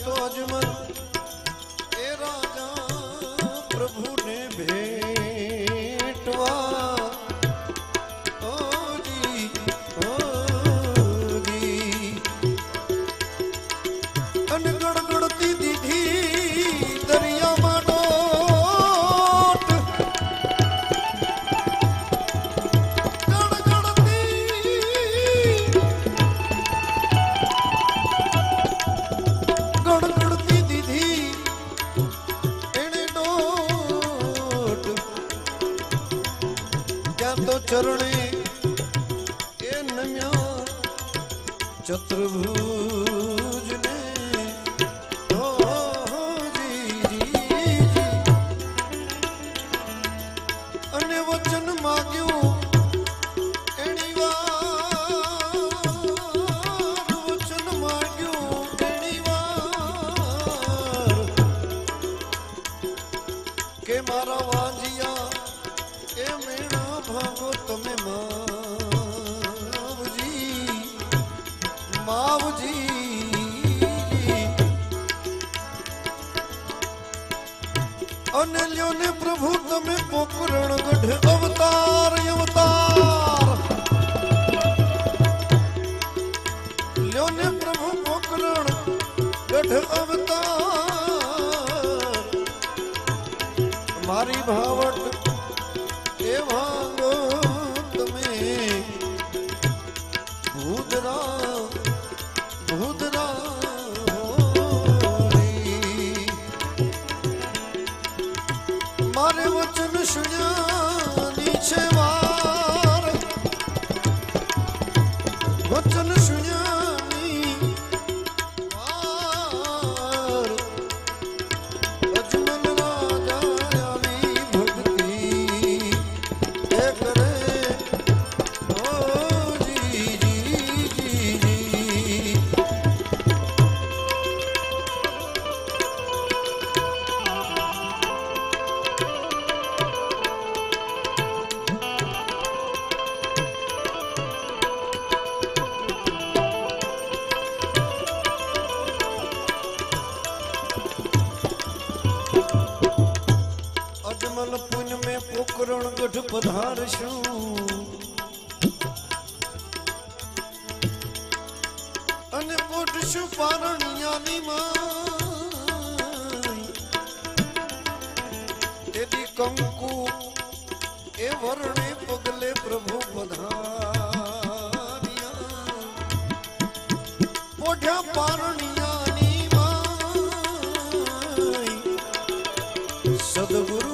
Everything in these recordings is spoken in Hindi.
तो अजमल ए राजा प्रभु ने भेज चरणे ए नम्या चतुर्भुज ने हो जी जी अने वचन माग्यो एनी वार वचन माग्यो एनी वार के मारा वाजिया ए मेणा भागो तमे मावजी अनिल्यो ने प्रभु तमे पोकरण गढ़ अवतार अवतार ल्यो ने प्रभु पोकरण गढ़ अवतार मारी भावट ए भागो तमे भूदरा भूदरा मारे वचन सुन्या नीचे वार वचन सुन्या वार अजमल राजा आवी भक्ति ए करे ओ जी जी जी जी अजमल पुन में पोकरण गढ़ पधारशु अने पोटशु पारणियानी माई तेदी कंकु ए वर्णे पगले प्रभु पधारिया पोढ़्या पारणियानी माई सदगुरु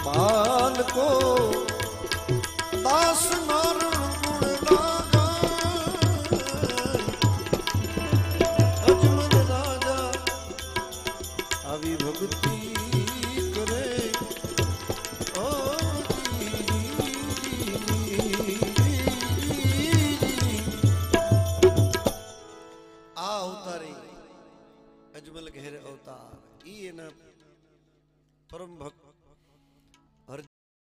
पाल को दास नारण गुण लागा अजमल राजा आवी भक्ति करे ओ आ अवतारे अजमल घेर अवतार ई परम भक्त